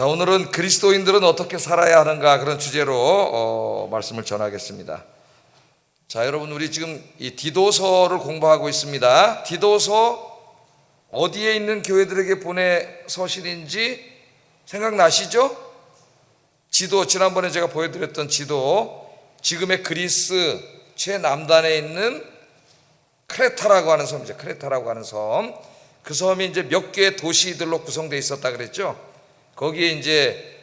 자, 오늘은 그리스도인들은 어떻게 살아야 하는가 그런 주제로 말씀을 전하겠습니다. 자, 여러분, 우리 지금 이 디도서를 공부하고 있습니다. 디도서 어디에 있는 교회들에게 보내 서신인지 생각나시죠? 지도, 지난번에 제가 보여드렸던 지도, 지금의 그리스 최남단에 있는 크레타라고 하는 섬이죠. 크레타라고 하는 섬. 그 섬이 이제 몇 개의 도시들로 구성되어 있었다 그랬죠. 거기에 이제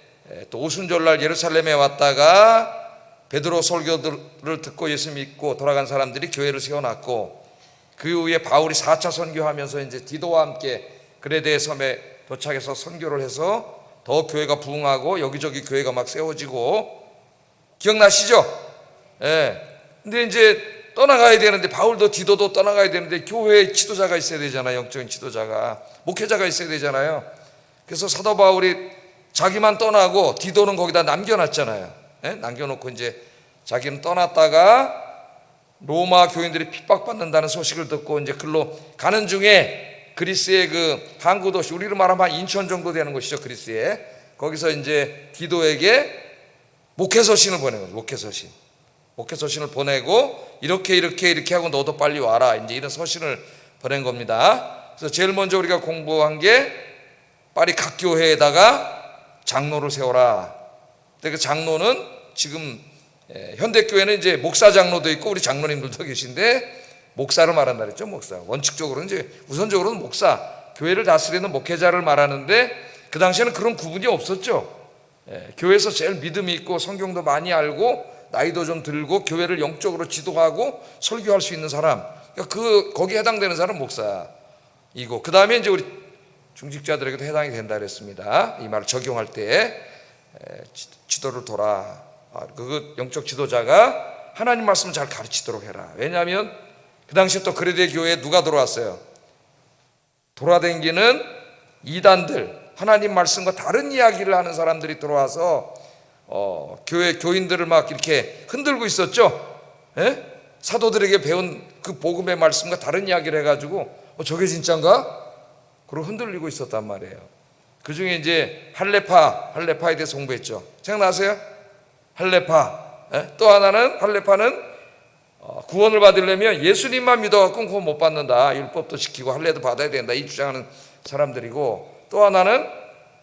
또 오순절날 예루살렘에 왔다가 베드로 설교를 듣고 예수 믿고 돌아간 사람들이 교회를 세워놨고, 그 후에 바울이 4차 선교하면서 이제 디도와 함께 그레데 섬에 도착해서 선교를 해서 더 교회가 부흥하고 여기저기 교회가 막 세워지고, 기억나시죠? 예. 근데 이제 떠나가야 되는데, 바울도 디도도 떠나가야 되는데 교회에 지도자가 있어야 되잖아요. 영적인 지도자가, 목회자가 있어야 되잖아요. 그래서 사도 바울이 자기만 떠나고 디도는 거기다 남겨놨잖아요. 예? 남겨놓고 이제 자기는 떠났다가 로마 교인들이 핍박받는다는 소식을 듣고 이제 글로 가는 중에 그리스의 그 항구 도시, 우리로 말하면 한 인천 정도 되는 곳이죠. 그리스에. 거기서 이제 디도에게 목회서신을 보낸 거죠. 목회서신을 보내고 이렇게 하고 너도 빨리 와라, 이제 이런 서신을 보낸 겁니다. 그래서 제일 먼저 우리가 공부한 게 파리 각 교회에다가 장로를 세워라. 근데 그 장로는 지금 현대교회는 이제 목사 장로도 있고 우리 장로님들도 계신데, 목사를 말한다 그랬죠. 목사. 원칙적으로는 이제 우선적으로는 목사, 교회를 다스리는 목회자를 말하는데, 그 당시에는 그런 구분이 없었죠. 교회에서 제일 믿음이 있고 성경도 많이 알고 나이도 좀 들고 교회를 영적으로 지도하고 설교할 수 있는 사람, 그러니까 거기에 해당되는 사람은 목사이고, 그 다음에 이제 우리 중직자들에게도 해당이 된다 그랬습니다. 이 말을 적용할 때 지도를 둬라. 그 영적 지도자가 하나님 말씀을 잘 가르치도록 해라. 왜냐하면 그 당시에 또 그레데 교회에 누가 들어왔어요? 돌아다니는 이단들, 하나님 말씀과 다른 이야기를 하는 사람들이 들어와서 교회 교인들을 막 이렇게 흔들고 있었죠. 예? 사도들에게 배운 그 복음의 말씀과 다른 이야기를 해가지고 저게 진짠가? 그리고 흔들리고 있었단 말이에요. 그 중에 이제 할레파에 대해서 공부했죠. 생각나세요? 할레파. 또 하나는, 할레파는 구원을 받으려면 예수님만 믿어갖고 구원 못 받는다, 율법도 지키고 할례도 받아야 된다, 이 주장하는 사람들이고, 또 하나는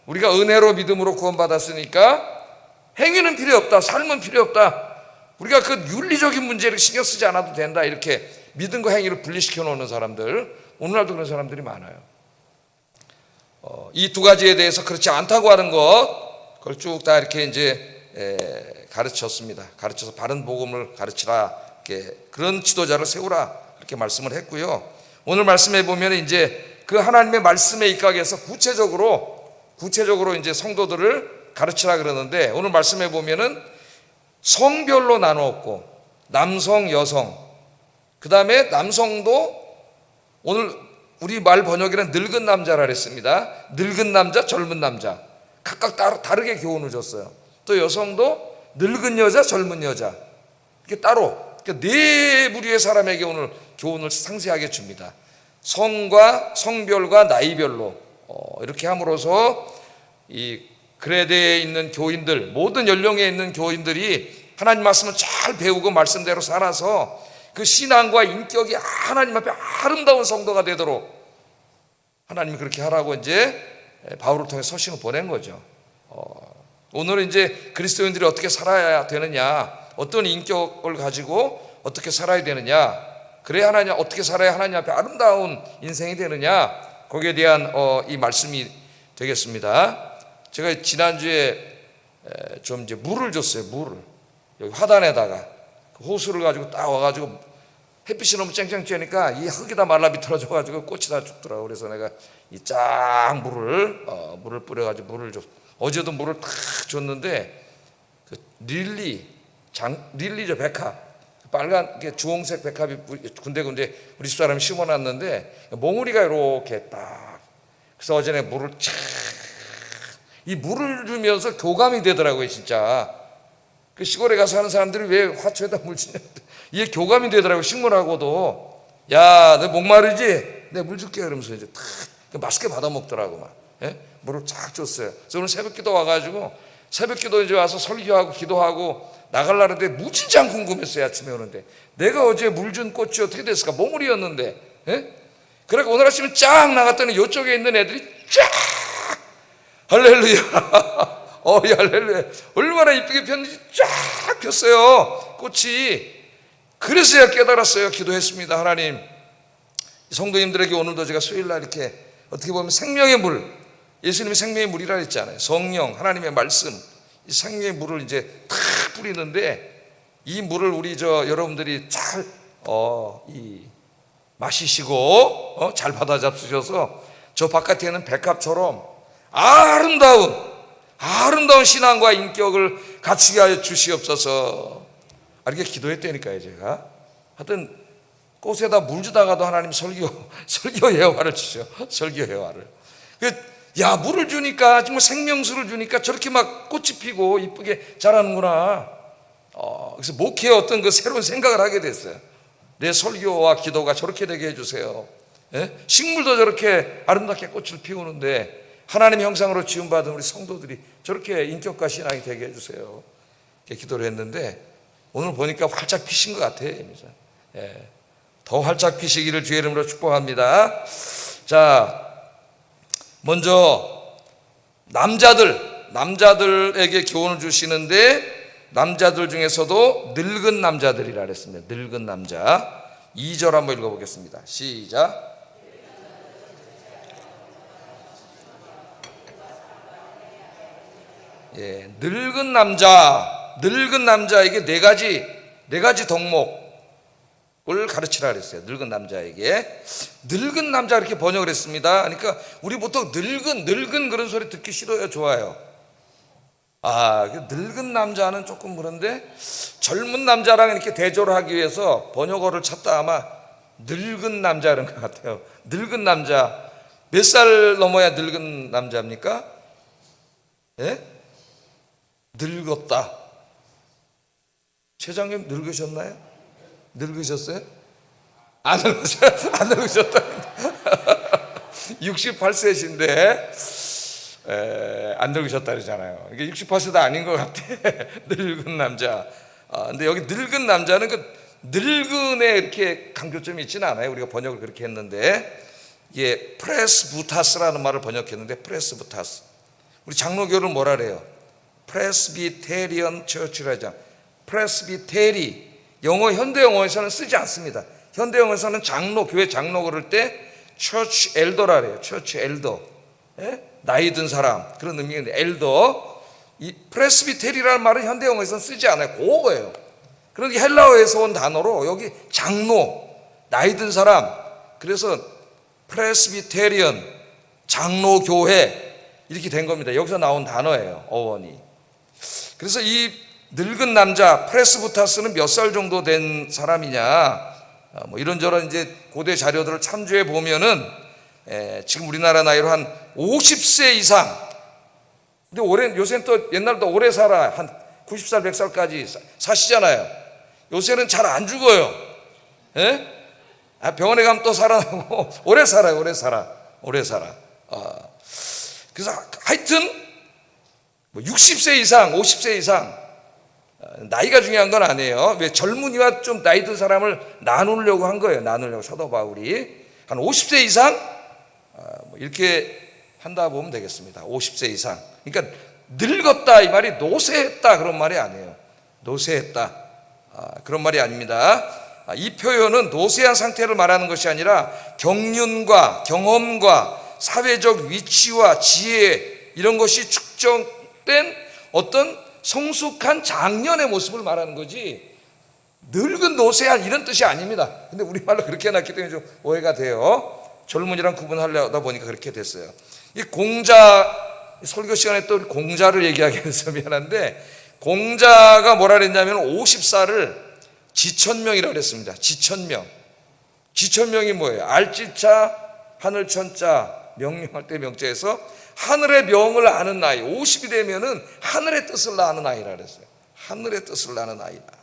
우리가 은혜로 믿음으로 구원 받았으니까 행위는 필요 없다, 삶은 필요 없다, 우리가 그 윤리적인 문제를 신경 쓰지 않아도 된다, 이렇게 믿음과 행위를 분리시켜 놓는 사람들, 오늘날도 그런 사람들이 많아요. 이 두 가지에 대해서 그렇지 않다고 하는 것, 그걸 쭉 다 이렇게 이제 가르쳤습니다. 가르쳐서 바른 복음을 가르치라, 이렇게 그런 지도자를 세우라, 이렇게 말씀을 했고요. 오늘 말씀해 보면 이제 그 하나님의 말씀에 입각해서 구체적으로 이제 성도들을 가르치라 그러는데, 오늘 말씀해 보면은 성별로 나누었고, 남성, 여성, 그 다음에 남성도 오늘 우리 말 번역에는 늙은 남자라 그랬습니다. 늙은 남자, 젊은 남자, 각각 다르게 교훈을 줬어요. 또 여성도 늙은 여자, 젊은 여자, 이렇게 따로, 네 부류의 사람에게 오늘 교훈을 상세하게 줍니다. 성과 성별과 나이별로 이렇게 함으로써 이 그레데에 있는 교인들, 모든 연령에 있는 교인들이 하나님 말씀을 잘 배우고 말씀대로 살아서 그 신앙과 인격이 하나님 앞에 아름다운 성도가 되도록 하나님이 그렇게 하라고 이제 바울을 통해 서신을 보낸 거죠. 오늘은 이제 그리스도인들이 어떻게 살아야 되느냐, 어떤 인격을 가지고 어떻게 살아야 되느냐, 그래야 어떻게 살아야 하나님 앞에 아름다운 인생이 되느냐, 거기에 대한 이 말씀이 되겠습니다. 제가 지난주에 좀 이제 물을 줬어요. 물을 여기 화단에다가 호수를 가지고 딱 와가지고 햇빛이 너무 쨍쨍 쬐니까 이 흙이 다 말라 비틀어져가지고 꽃이 다 죽더라고. 그래서 내가 이 쫙 물을 뿌려가지고 물을 줬. 어제도 물을 탁 줬는데 그 릴리죠, 백합, 빨간 주홍색 백합이 군데군데 우리 집사람이 심어놨는데 몽우리가 이렇게 딱. 그래서 어제 내가 물을 이 물을 주면서 교감이 되더라고요, 진짜. 그 시골에 가서 하는 사람들이 왜 화초에다 물 주냐, 이게 교감이 되더라고요. 식물하고도. 야, 너 목마르지? 내가 물 줄게, 그러면서 이제 탁 맛있게 받아 먹더라고. 막. 예? 물을 쫙 줬어요. 그래서 오늘 새벽기도 와가지고 새벽기도 이제 와서 설교하고 기도하고 나갈라는데 무진장 궁금했어요. 아침에 오는데 내가 어제 물 준 꽃이 어떻게 됐을까? 몽울이었는데. 예? 그러니까 오늘 아침에 쫙 나갔더니 이쪽에 있는 애들이 쫙 할렐루야 할렐루야 얼마나 이쁘게 폈는지 쫙 폈어요. 꽃이. 그래서야 깨달았어요. 기도했습니다. 하나님, 성도님들에게 오늘도 제가 수요일날 이렇게 어떻게 보면 생명의 물, 예수님이 생명의 물이라 했잖아요. 성령, 하나님의 말씀, 이 생명의 물을 이제 탁 뿌리는데 이 물을 우리 여러분들이 잘 마시시고 잘 받아 잡수셔서 저 바깥에는 백합처럼 아름다운 신앙과 인격을 갖추게 하여 주시옵소서. 이렇게 기도했다니까요. 제가 하여튼 꽃에다 물 주다가도 하나님 설교 예화를 주셔. 설교 예화를. 야, 물을 주니까 정말 생명수를 주니까 저렇게 막 꽃이 피고 이쁘게 자라는구나. 그래서 목회의 어떤 그 새로운 생각을 하게 됐어요. 내 설교와 기도가 저렇게 되게 해주세요. 예? 식물도 저렇게 아름답게 꽃을 피우는데 하나님의 형상으로 지음받은 우리 성도들이 저렇게 인격과 신앙이 되게 해주세요. 이렇게 기도를 했는데 오늘 보니까 활짝 피신 것 같아요. 예. 더 활짝 피시기를 주의 이름으로 축복합니다. 자, 먼저 남자들에게 교훈을 주시는데 남자들 중에서도 늙은 남자들이라 그랬습니다. 늙은 남자. 2절 한번 읽어보겠습니다. 시작. 예, 늙은 남자에게 네 가지 덕목을 가르치라 그랬어요. 늙은 남자에게. 늙은 남자 이렇게 번역을 했습니다. 그러니까 우리 보통 늙은 그런 소리 듣기 싫어요, 좋아요? 늙은 남자는 조금 그런데 젊은 남자랑 이렇게 대조를 하기 위해서 번역어를 찾다 아마 늙은 남자 이런 것 같아요. 늙은 남자. 몇 살 넘어야 늙은 남자입니까? 예? 늙었다. 최장님 늙으셨나요? 늙으셨어요? 안 늙으셨다. 68세신데 안 늙으셨다 그러잖아요. 이게 68세도 아닌 것 같아. 늙은 남자. 근데 여기 늙은 남자는 그 늙은에 이렇게 강조점이 있지는 않아요. 우리가 번역을 그렇게 했는데 이게 프레스부타스라는 말을 번역했는데 프레스부타스. 우리 장로교를 뭐라 그래요? 프레스비테리언 처치라죠. 프레스비테리. 현대 영어에서는 쓰지 않습니다. 현대 영어에서는 교회 장로 그럴 때 처치 엘더라 그래요. 처치 엘더. 예? 나이 든 사람 그런 의미인데 엘더. 이 프레스비테리라는 말은 현대 영어에서는 쓰지 않아요. 그거예요. 그런데 헬라어에서 온 단어로 여기 장로, 나이 든 사람. 그래서 프레스비테리언, 장로교회 이렇게 된 겁니다. 여기서 나온 단어예요. 어원이. 그래서 이 늙은 남자 프레스부타스는 몇 살 정도 된 사람이냐, 뭐 이런저런 이제 고대 자료들을 참조해 보면은 지금 우리나라 나이로 한 50세 이상. 근데 요새는 또 옛날보다 오래 살아. 한 90살 100살까지 사시잖아요. 요새는 잘 안 죽어요. 예? 병원에 가면 또 살아나고 오래 살아요. 오래 살아. 그래서 하여튼 60세 이상 50세 이상, 나이가 중요한 건 아니에요. 왜 젊은이와 좀 나이 든 사람을 나누려고 한 거예요. 사도 바울이 한 50세 이상 이렇게 한다 보면 되겠습니다. 50세 이상. 그러니까 늙었다 이 말이 노쇠했다 그런 말이 아니에요. 노쇠했다 그런 말이 아닙니다. 이 표현은 노쇠한 상태를 말하는 것이 아니라 경륜과 경험과 사회적 위치와 지혜 이런 것이 축적된 어떤 성숙한 장년의 모습을 말하는 거지 늙은 노쇠한 이런 뜻이 아닙니다. 근데 우리말로 그렇게 해놨기 때문에 좀 오해가 돼요. 젊은이랑 구분하려다 보니까 그렇게 됐어요. 이 설교 시간에 또 공자를 얘기하게 해서 미안한데, 공자가 뭐라 그랬냐면 50살을 지천명이라고 그랬습니다. 지천명이 뭐예요? 알지자 하늘천자 명령할 때 명자에서 하늘의 명을 아는 나이. 50이 되면은 하늘의 뜻을 아는 아이라 그랬어요. 하늘의 뜻을 아는 아이다.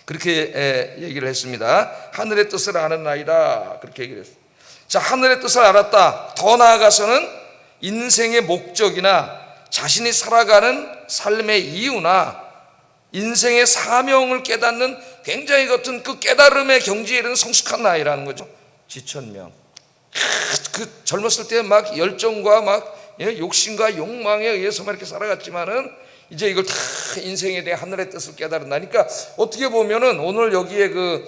그렇게 얘기를 했습니다. 하늘의 뜻을 아는 아이다. 그렇게 얘기를 했어요. 자, 하늘의 뜻을 알았다. 더 나아가서는 인생의 목적이나 자신이 살아가는 삶의 이유나 인생의 사명을 깨닫는 굉장히 같은 그 깨달음의 경지에 이르는 성숙한 나이라는 거죠. 지천명. 그 젊었을 때 막 열정과 막 욕심과 욕망에 의해서만 이렇게 살아갔지만은 이제 이걸 다 인생에 대해 하늘의 뜻을 깨달은다니까, 어떻게 보면은 오늘 여기에 그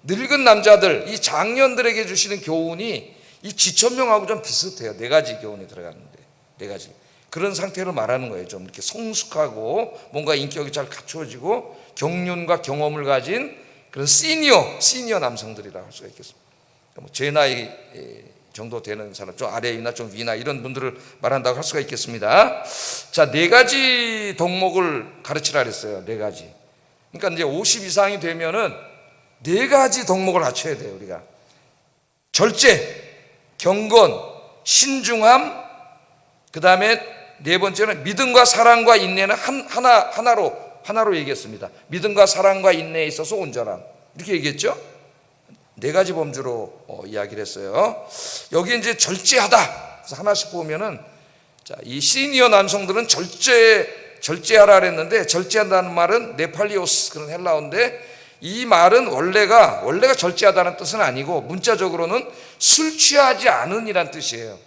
늙은 남자들, 이 장년들에게 주시는 교훈이 이 지천명하고 좀 비슷해요. 4가지 교훈이 들어가는데, 4가지. 그런 상태를 말하는 거예요. 좀 이렇게 성숙하고 뭔가 인격이 잘 갖추어지고 경륜과 경험을 가진 그런 시니어 남성들이라고 할 수가 있겠습니다. 뭐 제 나이 정도 되는 사람, 좀 아래이나 좀 위나 이런 분들을 말한다고 할 수가 있겠습니다. 자, 4가지 덕목을 가르치라 그랬어요. 4가지. 그러니까 이제 50 이상이 되면은 4가지 덕목을 갖춰야 돼요. 우리가 절제, 경건, 신중함, 그 다음에 4번째는 믿음과 사랑과 인내는 하나로 얘기했습니다. 믿음과 사랑과 인내에 있어서 온전함, 이렇게 얘기했죠. 4가지 범주로 이야기를 했어요. 여기 이제 절제하다. 그래서 하나씩 보면은, 자, 이 시니어 남성들은 절제하라 그랬는데, 절제한다는 말은 네팔리오스, 그런 헬라어인데, 이 말은 원래가 절제하다는 뜻은 아니고 문자적으로는 술 취하지 않은이란 뜻이에요.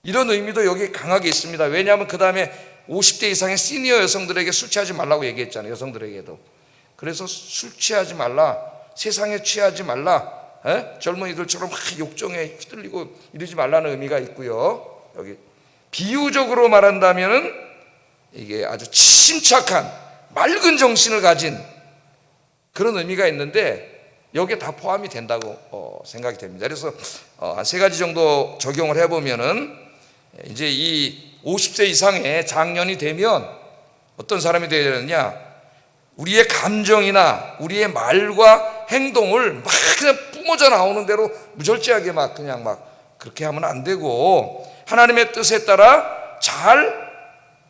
이런 의미도 여기 강하게 있습니다. 왜냐하면 그 다음에 50대 이상의 시니어 여성들에게 술 취하지 말라고 얘기했잖아요. 여성들에게도. 그래서 술 취하지 말라, 세상에 취하지 말라, 젊은이들처럼 막 욕정에 휘둘리고 이러지 말라는 의미가 있고요. 여기 비유적으로 말한다면은 이게 아주 침착한 맑은 정신을 가진 그런 의미가 있는데, 여기에 다 포함이 된다고 생각이 됩니다. 그래서 한 3가지 정도 적용을 해보면은, 이제 이 50세 이상의 장년이 되면 어떤 사람이 되어야 되느냐, 우리의 감정이나 우리의 말과 행동을 막 그냥 뿜어져 나오는 대로 무절제하게 막 그냥 막 그렇게 하면 안 되고, 하나님의 뜻에 따라 잘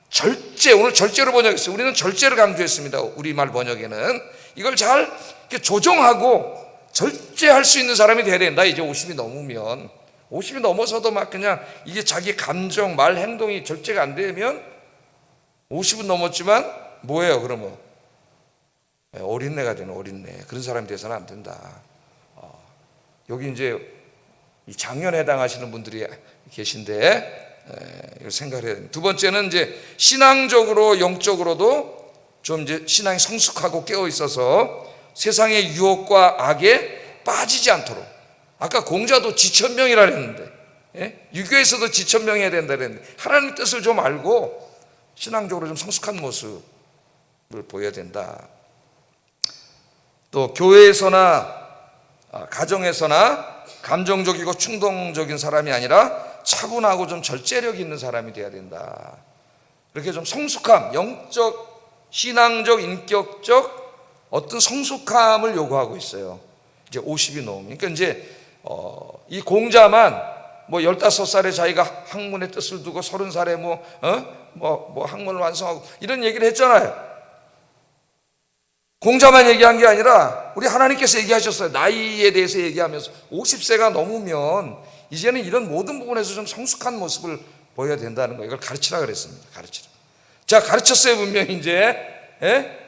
절제, 오늘 절제로 번역했어요. 우리는 절제를 강조했습니다. 우리말 번역에는 이걸 잘 이렇게 조정하고 절제할 수 있는 사람이 돼야 된다. 이제 50이 넘으면, 50이 넘어서도 막 그냥 이게 자기 감정, 말, 행동이 절제가 안 되면 50은 넘었지만 뭐예요? 그러면 어린애가 되는 어린애, 그런 사람이 돼서는 안 된다. 여기 이제 이 장년에 해당하시는 분들이 계신데 이걸 생각을 해야 됩니다. 2번째는 이제 신앙적으로 영적으로도 좀 이제 신앙이 성숙하고 깨어 있어서 세상의 유혹과 악에 빠지지 않도록. 아까 공자도 지천명이라 했는데, 유교에서도 지천명해야 된다 그랬는데, 하나님 뜻을 좀 알고 신앙적으로 좀 성숙한 모습을 보여야 된다. 또 교회에서나 가정에서나 감정적이고 충동적인 사람이 아니라 차분하고 좀 절제력 있는 사람이 돼야 된다. 이렇게 좀 성숙함, 영적, 신앙적, 인격적 어떤 성숙함을 요구하고 있어요. 이제 50이 넘으면. 그러니까 이제 이 공자만 뭐 15살에 자기가 학문의 뜻을 두고 30살에 뭐 학문을 완성하고 이런 얘기를 했잖아요. 공자만 얘기한 게 아니라 우리 하나님께서 얘기하셨어요. 나이에 대해서 얘기하면서 50세가 넘으면 이제는 이런 모든 부분에서 좀 성숙한 모습을 보여야 된다는 거예요. 이걸 가르치라 그랬습니다. 가르치라. 자, 가르쳤어요. 분명히 이제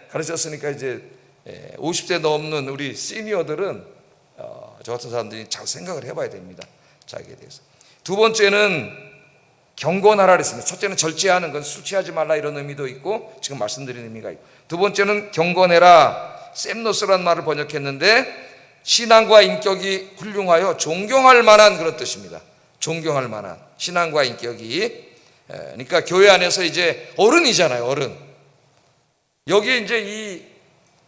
가르쳤으니까 이제 50세 넘는 우리 시니어들은 저 같은 사람들이 잘 생각을 해봐야 됩니다. 자기에 대해서. 2번째는 경건하라 그랬습니다. 첫째는 절제하는 건 술 취하지 말라 이런 의미도 있고 지금 말씀드린 의미가 있고, 2번째는 경건해라, 셈노스라는 말을 번역했는데 신앙과 인격이 훌륭하여 존경할 만한 그런 뜻입니다. 존경할 만한 신앙과 인격이. 그러니까 교회 안에서 이제 어른이잖아요. 어른. 여기 이제 이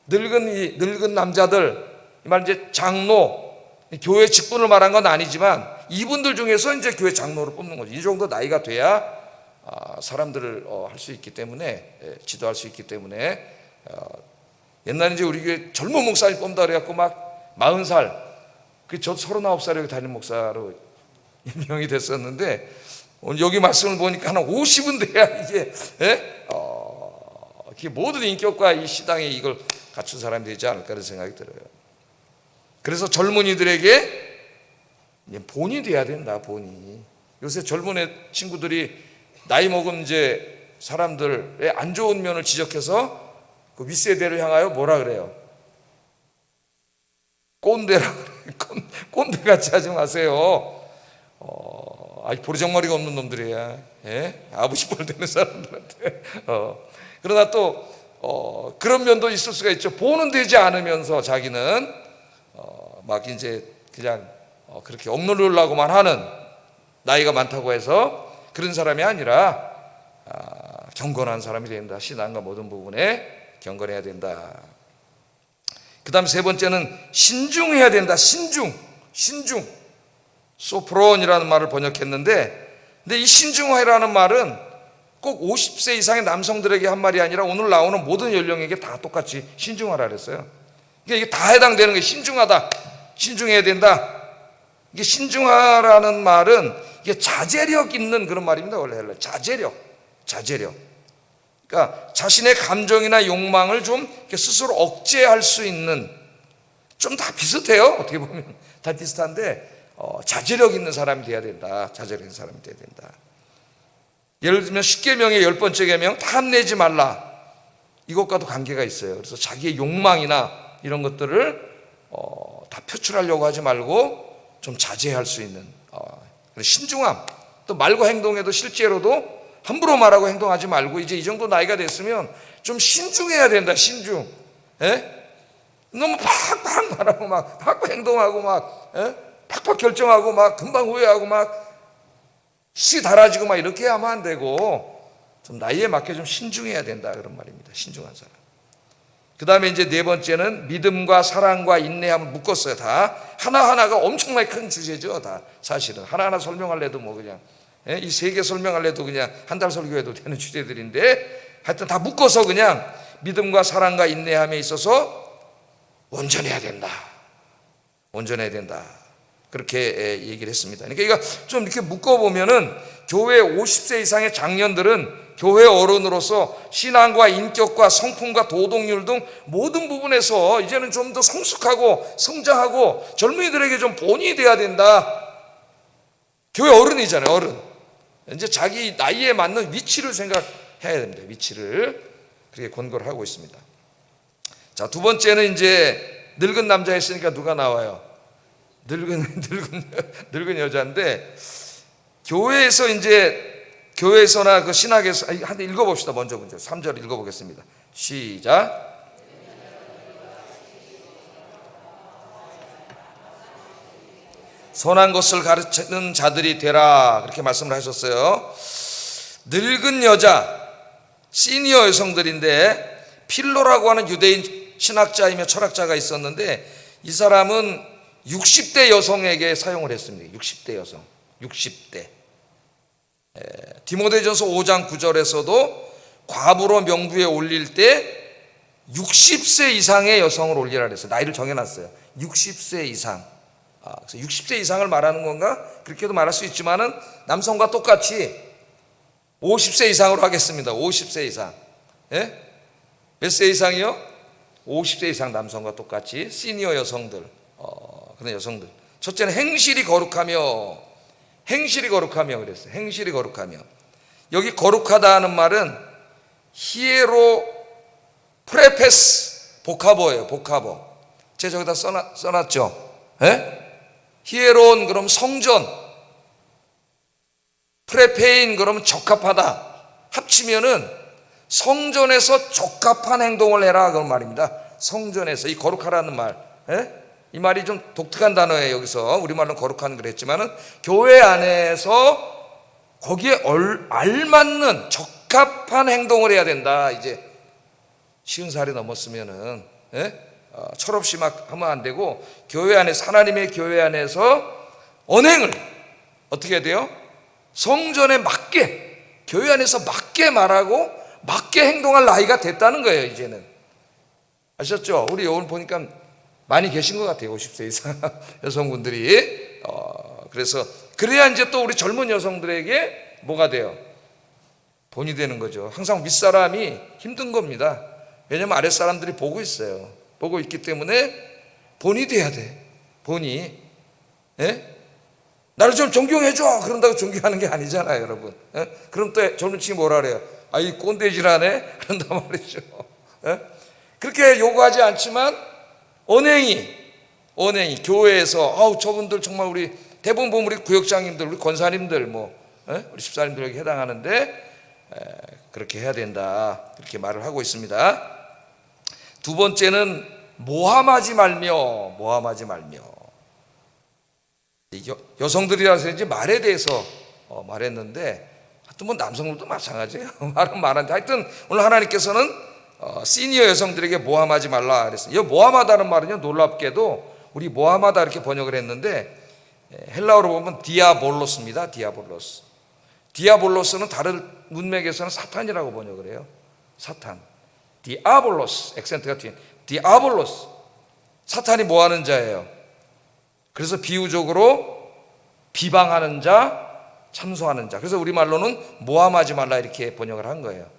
늙은 남자들, 이 말 이제 장로, 교회 직분을 말한 건 아니지만 이분들 중에서 이제 교회 장로를 뽑는 거죠. 이 정도 나이가 돼야 사람들을 할 수 있기 때문에, 지도할 수 있기 때문에. 옛날에 이제 우리 교회 젊은 목사님 뽑는다 그래갖고 막 40살, 저 39살에 여기 담임 목사로 임명이 됐었는데, 오늘 여기 말씀을 보니까 한 50은 돼야 이게, 이게 모든 인격과 이 시당에 이걸 갖춘 사람이 되지 않을까 그런 생각이 들어요. 그래서 젊은이들에게 본이 돼야 된다. 본이. 요새 젊은 친구들이 나이 먹은 이제 사람들의 안 좋은 면을 지적해서 그 윗세대를 향하여 뭐라 그래요? 꼰대라 그래요. 꼰대같이 하지 마세요. 아직 보리장머리가 없는 놈들이야. 예? 아버지 뻘 되는 사람들한테. 그러나 또 그런 면도 있을 수가 있죠. 보는 되지 않으면서 자기는 막 이제 그냥 그렇게 억누르려고만 하는, 나이가 많다고 해서 그런 사람이 아니라 경건한 사람이 된다. 신앙과 모든 부분에 경건해야 된다. 그 다음 세 번째는 신중해야 된다. 신중. 소프론이라는 말을 번역했는데, 근데 이 신중해라는 말은 꼭 50세 이상의 남성들에게 한 말이 아니라 오늘 나오는 모든 연령에게 다 똑같이 신중하라 그랬어요. 그러니까 이게 다 해당되는 게 신중하다, 신중해야 된다. 이게 신중하라는 말은 이게 자제력 있는 그런 말입니다. 원래 자제력. 그러니까 자신의 감정이나 욕망을 좀 스스로 억제할 수 있는, 좀 다 비슷해요. 어떻게 보면 다 비슷한데 자제력 있는 사람이 돼야 된다. 자제력 있는 사람이 돼야 된다. 예를 들면 10계명의 10번째 계명 탐내지 말라, 이것과도 관계가 있어요. 그래서 자기의 욕망이나 이런 것들을 다 표출하려고 하지 말고 좀 자제할 수 있는 신중함. 또 말과 행동에도 실제로도 함부로 말하고 행동하지 말고, 이제 이 정도 나이가 됐으면 좀 신중해야 된다. 신중. 예? 너무 팍팍 말하고 막 팍팍 행동하고 막 팍팍 결정하고 막 금방 후회하고 막 시 달아지고 막 이렇게 하면 안 되고, 좀 나이에 맞게 좀 신중해야 된다, 그런 말입니다. 신중한 사람. 그 다음에 이제 네 번째는 믿음과 사랑과 인내함을 묶었어요. 다 하나하나가 엄청나게 큰 주제죠. 다 사실은 하나하나 설명할래도 뭐 그냥 이 세 개 설명할래도 그냥 한 달 설교해도 되는 주제들인데, 하여튼 다 묶어서 그냥 믿음과 사랑과 인내함에 있어서 온전해야 된다. 그렇게 얘기를 했습니다. 그러니까 이거 좀 이렇게 묶어보면은 교회 50세 이상의 장년들은 교회 어른으로서 신앙과 인격과 성품과 도덕률 등 모든 부분에서 이제는 좀 더 성숙하고 성장하고 젊은이들에게 좀 본이 돼야 된다. 교회 어른이잖아요. 어른. 이제 자기 나이에 맞는 위치를 생각해야 됩니다. 위치를. 그렇게 권고를 하고 있습니다. 자, 두 번째는 이제 늙은 남자 했으니까 누가 나와요? 늙은 여자인데, 교회에서나 그 신학에서 한번 읽어봅시다. 먼저 3절 읽어보겠습니다. 시작. 선한 것을 가르치는 자들이 되라, 그렇게 말씀을 하셨어요. 늙은 여자, 시니어 여성들인데, 필로라고 하는 유대인 신학자이며 철학자가 있었는데, 이 사람은 60대 여성에게 사용을 했습니다. 60대 여성, 60대. 디모데전서 5장 9절에서도 과부로 명부에 올릴 때 60세 이상의 여성을 올리라 그랬어요. 나이를 정해놨어요. 60세 이상. 그래서 60세 이상을 말하는 건가? 그렇게도 말할 수 있지만은 남성과 똑같이 50세 이상으로 하겠습니다. 50세 이상. 예? 몇 세 이상이요? 50세 이상 남성과 똑같이 시니어 여성들, 그런 여성들. 첫째는 행실이 거룩하며 그랬어요. 행실이 거룩하며. 여기 거룩하다 하는 말은 히에로 프레페스 보카보예요. 보카보. 제가 저기다 써놨죠. 예? 히에론 그럼 성전, 프레페인 그러면 적합하다. 합치면은 성전에서 적합한 행동을 해라, 그런 말입니다. 성전에서. 이 거룩하라는 말, 이 말이 좀 독특한 단어예요. 여기서 우리말로는 거룩한 그랬지만은 교회 안에서 거기에 알맞는 적합한 행동을 해야 된다. 이제 50살이 넘었으면은 철없이 막 하면 안 되고, 교회 안에서, 하나님의 교회 안에서 언행을 어떻게 해야 돼요? 성전에 맞게, 교회 안에서 맞게 말하고 맞게 행동할 나이가 됐다는 거예요. 이제는 아셨죠? 우리 오늘 보니까 많이 계신 것 같아요. 50세 이상 여성분들이. 그래서 그래야 이제 또 우리 젊은 여성들에게 뭐가 돼요? 본이 되는 거죠. 항상 윗사람이 힘든 겁니다. 왜냐하면 아랫사람들이 보고 있어요. 보고 있기 때문에 본이 돼야 돼. 본이. 나를 좀 존경해줘 그런다고 존경하는 게 아니잖아요, 여러분. 그럼 또 젊은 층이 뭐라 그래요? 이 꼰대질하네 그런단 말이죠. 그렇게 요구하지 않지만 언행이 교회에서 저분들 정말 우리 대부분 보면 우리 구역장님들, 우리 권사님들, 우리 집사님들에게 해당하는데 그렇게 해야 된다, 그렇게 말을 하고 있습니다. 두 번째는 모함하지 말며. 여성들이라서 이제 말에 대해서 말했는데, 하여튼 남성들도 마찬가지예요. 말은 말한데, 하여튼 오늘 하나님께서는 시니어 여성들에게 모함하지 말라 그랬어요. 이 모함하다는 말은요, 놀랍게도 우리 모함하다 이렇게 번역을 했는데 헬라어로 보면 디아볼로스입니다. 디아볼로스는 다른 문맥에서는 사탄이라고 번역을 해요. 사탄. 디아볼로스, 액센트가 튀는 디아볼로스. 사탄이 뭐하는 자예요? 그래서 비유적으로 비방하는 자, 참소하는 자. 그래서 우리말로는 모함하지 말라 이렇게 번역을 한 거예요.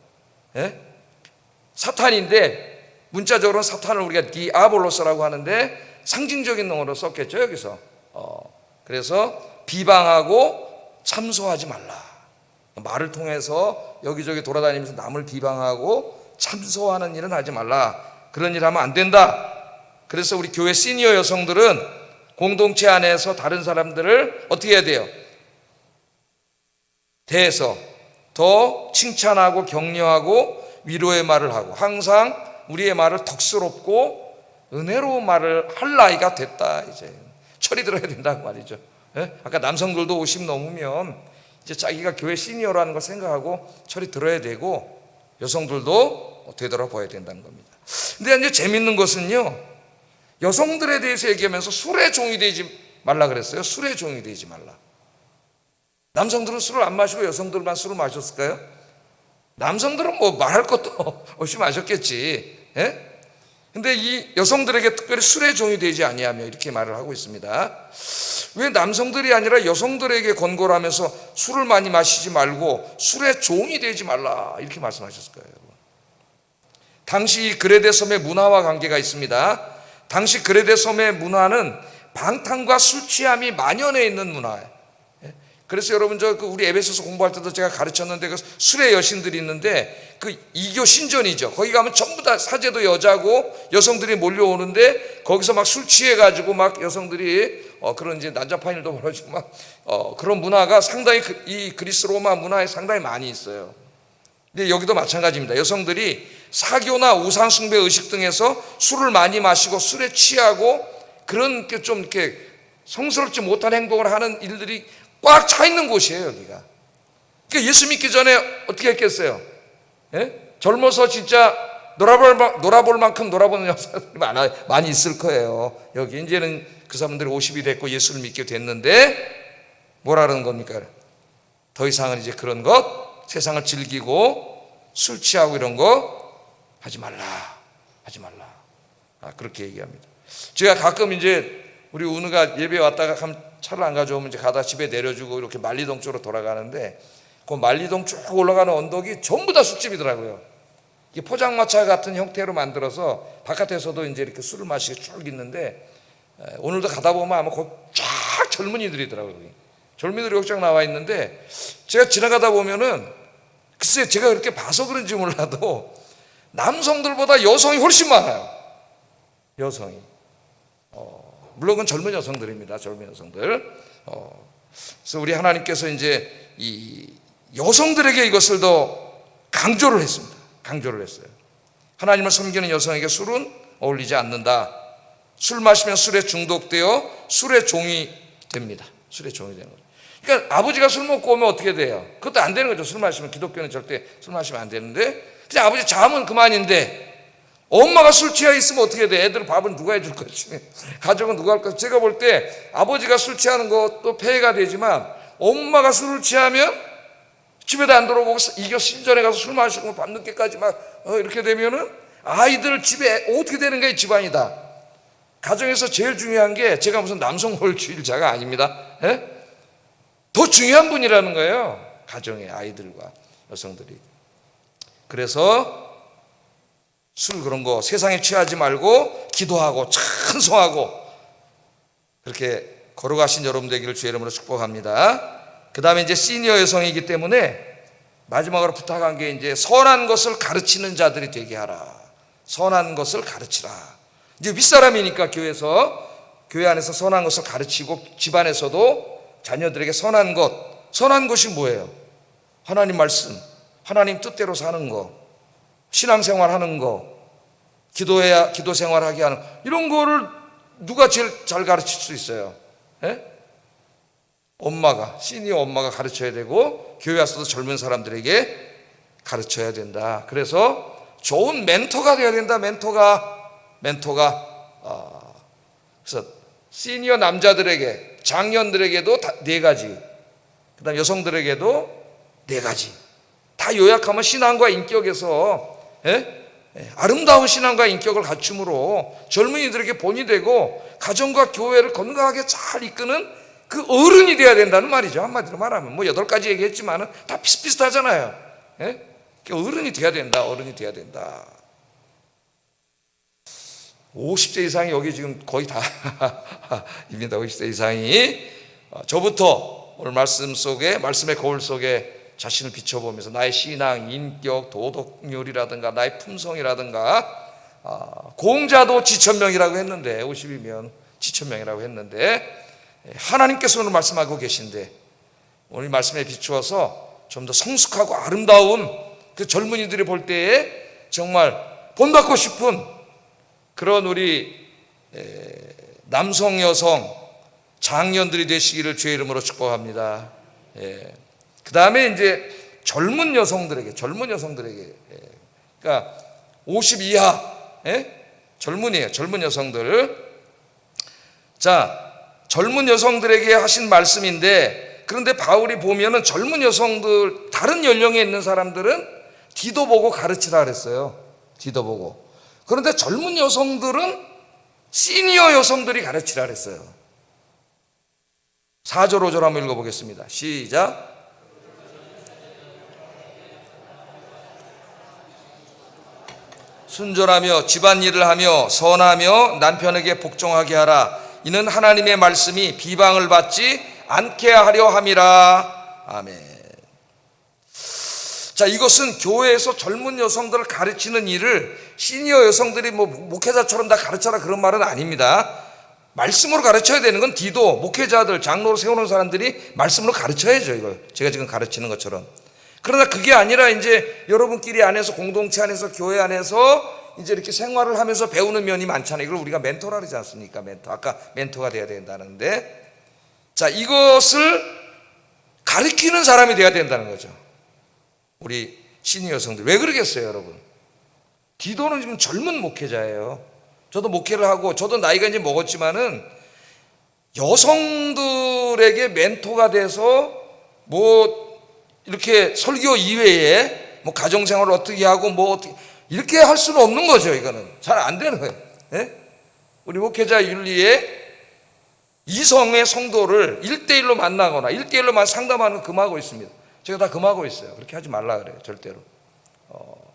사탄인데 문자적으로는 사탄을 우리가 디아볼로스라고 하는데 상징적인 용어로 썼겠죠, 여기서. 그래서 비방하고 참소하지 말라. 말을 통해서 여기저기 돌아다니면서 남을 비방하고 참소하는 일은 하지 말라. 그런 일 하면 안 된다. 그래서 우리 교회 시니어 여성들은 공동체 안에서 다른 사람들을 어떻게 해야 돼요? 대해서 더 칭찬하고 격려하고 위로의 말을 하고, 항상 우리의 말을 덕스럽고 은혜로운 말을 할 나이가 됐다. 이제 철이 들어야 된다고 말이죠. 아까 남성들도 50 넘으면 이제 자기가 교회 시니어라는 걸 생각하고 철이 들어야 되고, 여성들도 되돌아봐야 된다는 겁니다. 근데 이제 재밌는 것은요, 여성들에 대해서 얘기하면서 술의 종이 되지 말라 그랬어요. 술의 종이 되지 말라. 남성들은 술을 안 마시고 여성들만 술을 마셨을까요? 남성들은 말할 것도 없이 마셨겠지. 근데 이 여성들에게 특별히 술의 종이 되지 아니하며 이렇게 말을 하고 있습니다. 왜 남성들이 아니라 여성들에게 권고를 하면서 술을 많이 마시지 말고 술의 종이 되지 말라 이렇게 말씀하셨을까요? 당시 그레데 섬의 문화와 관계가 있습니다. 당시 그레데 섬의 문화는 방탕과 술 취함이 만연해 있는 문화예요. 그래서 여러분 우리 에베소서 공부할 때도 제가 가르쳤는데, 그 술의 여신들이 있는데 그 이교 신전이죠. 거기 가면 전부 다 사제도 여자고 여성들이 몰려오는데, 거기서 막 술 취해가지고 막 여성들이 그런 이제 난잡한 일도 벌어지고 막 그런 문화가 상당히 이 그리스 로마 문화에 상당히 많이 있어요. 근데 여기도 마찬가지입니다. 여성들이 사교나 우상 숭배 의식 등에서 술을 많이 마시고 술에 취하고 그런 좀 이렇게 성스럽지 못한 행동을 하는 일들이 꽉 차 있는 곳이에요, 여기가. 그러니까 예수 믿기 전에 어떻게 했겠어요? 젊어서 진짜 놀아볼 만큼 놀아보는 여성들이 많이 있을 거예요. 여기 이제는 그 사람들이 50이 됐고 예수를 믿게 됐는데 뭐라는 겁니까? 더 이상은 이제 그런 것, 세상을 즐기고 술 취하고 이런 거 하지 말라. 그렇게 얘기합니다. 제가 가끔 이제 우리 은우가 예배 왔다가 차를 안 가져오면 이제 가다 집에 내려주고 이렇게 만리동 쪽으로 돌아가는데, 그 만리동 쭉 올라가는 언덕이 전부 다 술집이더라고요. 이게 포장마차 같은 형태로 만들어서 바깥에서도 이제 이렇게 술을 마시게 쭉 있는데, 오늘도 가다 보면 아마 거기 쫙 젊은이들이더라고요. 젊은이들이 여기 나와 있는데, 제가 지나가다 보면은 글쎄 제가 그렇게 봐서 그런지 몰라도 남성들보다 여성이 훨씬 많아요. 여성이. 물론 그건 젊은 여성들입니다. 젊은 여성들. 그래서 우리 하나님께서 이제 이 여성들에게 이것을 더 강조를 했습니다. 강조를 했어요. 하나님을 섬기는 여성에게 술은 어울리지 않는다. 술 마시면 술에 중독되어 술의 종이 됩니다. 술의 종이 되는 거죠. 그러니까 아버지가 술 먹고 오면 어떻게 돼요? 그것도 안 되는 거죠. 술 마시면. 기독교는 절대 술 마시면 안 되는데, 그냥 아버지 잠은 그만인데 엄마가 술 취해 있으면 어떻게 돼? 애들 밥은 누가 해줄 것이며 가족은 누가 할 것이며. 제가 볼 때 아버지가 술 취하는 것도 폐해가 되지만, 엄마가 술을 취하면 집에도 안 들어오고 이겨 신전에 가서 술 마시고 밤늦게까지 막 이렇게 되면은 아이들 집에 어떻게 되는 게 집안이다. 가정에서 제일 중요한 게, 제가 무슨 남성 홀주의자가 아닙니다. 더 중요한 분이라는 거예요. 가정의 아이들과 여성들이. 그래서 술 그런 거 세상에 취하지 말고 기도하고 찬송하고 그렇게 걸어가신 여러분 되기를 주의 이름으로 축복합니다. 그 다음에 이제 시니어 여성이기 때문에 마지막으로 부탁한 게 이제 선한 것을 가르치는 자들이 되게 하라. 선한 것을 가르치라. 이제 윗사람이니까 교회 안에서 선한 것을 가르치고 집안에서도 자녀들에게 선한 것이 뭐예요? 하나님 말씀, 하나님 뜻대로 사는 거, 신앙생활 하는 거, 기도 생활하게 하는 이런 거를 누가 제일 잘 가르칠 수 있어요? 예? 시니어 엄마가 가르쳐야 되고 교회 와서도 젊은 사람들에게 가르쳐야 된다. 그래서 좋은 멘토가 되어야 된다. 멘토가 그래서 시니어 남자들에게, 장년들에게도 네 가지, 그 다음 여성들에게도 네 가지. 다 요약하면 신앙과 인격에서 아름다운 신앙과 인격을 갖춤으로 젊은이들에게 본이 되고 가정과 교회를 건강하게 잘 이끄는 그 어른이 되어야 된다는 말이죠. 한마디로 말하면 8가지 얘기했지만 다 비슷비슷하잖아요. 어른이 돼야 된다. 50세 이상이 여기 지금 거의 다 입니다. 50세 이상이 저부터 오늘 말씀의 거울 속에 자신을 비춰보면서 나의 신앙, 인격, 도덕률이라든가 나의 품성이라든가 공자도 지천명이라고 했는데 50이면 지천명이라고 했는데 하나님께서 오늘 말씀하고 계신데 오늘 말씀에 비추어서 좀 더 성숙하고 아름다운 그 젊은이들이 볼 때에 정말 본받고 싶은 그런 우리 남성, 여성, 장년들이 되시기를 주의 이름으로 축복합니다. 그 다음에 이제 젊은 여성들에게 그러니까 50 이하 젊은이에요. 젊은 여성들. 자, 젊은 여성들에게 하신 말씀인데 그런데 바울이 보면은 젊은 여성들, 다른 연령에 있는 사람들은 뒤도 보고 가르치라 그랬어요. 뒤도 보고. 그런데 젊은 여성들은 시니어 여성들이 가르치라 그랬어요. 4절 5절 한번 읽어보겠습니다. 시작. 순전하며 집안일을 하며 선하며 남편에게 복종하게 하라. 이는 하나님의 말씀이 비방을 받지 않게 하려 함이라. 아멘. 자, 이것은 교회에서 젊은 여성들을 가르치는 일을 시니어 여성들이 목회자처럼 다 가르쳐라 그런 말은 아닙니다. 말씀으로 가르쳐야 되는 건 디도, 목회자들, 장로로 세우는 사람들이 말씀으로 가르쳐야죠. 이걸 제가 지금 가르치는 것처럼. 그러나 그게 아니라 이제 여러분끼리 안에서, 공동체 안에서, 교회 안에서 이제 이렇게 생활을 하면서 배우는 면이 많잖아요. 이걸 우리가 멘토라 그러지 않습니까? 아까 멘토가 돼야 된다는데, 자, 이것을 가르치는 사람이 돼야 된다는 거죠. 우리 시니어 여성들. 왜 그러겠어요, 여러분? 디도는 지금 젊은 목회자예요. 저도 목회를 하고, 저도 나이가 이제 먹었지만은 여성들에게 멘토가 돼서 이렇게 설교 이외에 가정생활을 어떻게 하고 어떻게 이렇게 할 수는 없는 거죠. 이거는 잘 안 되는 거예요. 우리 목회자 윤리에 이성의 성도를 1대1로 만나거나 1대1로만 상담하는 거 금하고 있습니다. 제가 다 금하고 있어요. 그렇게 하지 말라 그래요. 절대로.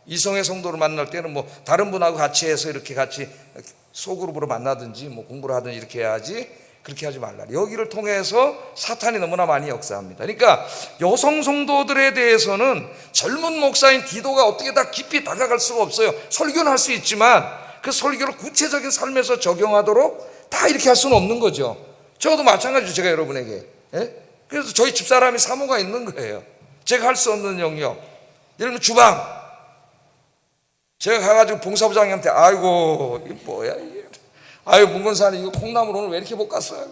이성의 성도를 만날 때는 다른 분하고 같이 해서 이렇게 같이 소그룹으로 만나든지 공부를 하든지 이렇게 해야지, 그렇게 하지 말라. 여기를 통해서 사탄이 너무나 많이 역사합니다. 그러니까 여성 성도들에 대해서는 젊은 목사인 디도가 어떻게 다 깊이 다가갈 수가 없어요. 설교는 할 수 있지만 그 설교를 구체적인 삶에서 적용하도록 다 이렇게 할 수는 없는 거죠. 저도 마찬가지죠. 제가 여러분에게. 그래서 저희 집사람이 사모가 있는 거예요. 제가 할 수 없는 영역. 예를 들면 주방. 제가 가가지고 봉사부장님한테 아이고 이게 뭐야 이게. 아유 문건사님 이거 콩나물 오늘 왜 이렇게 볶았어요?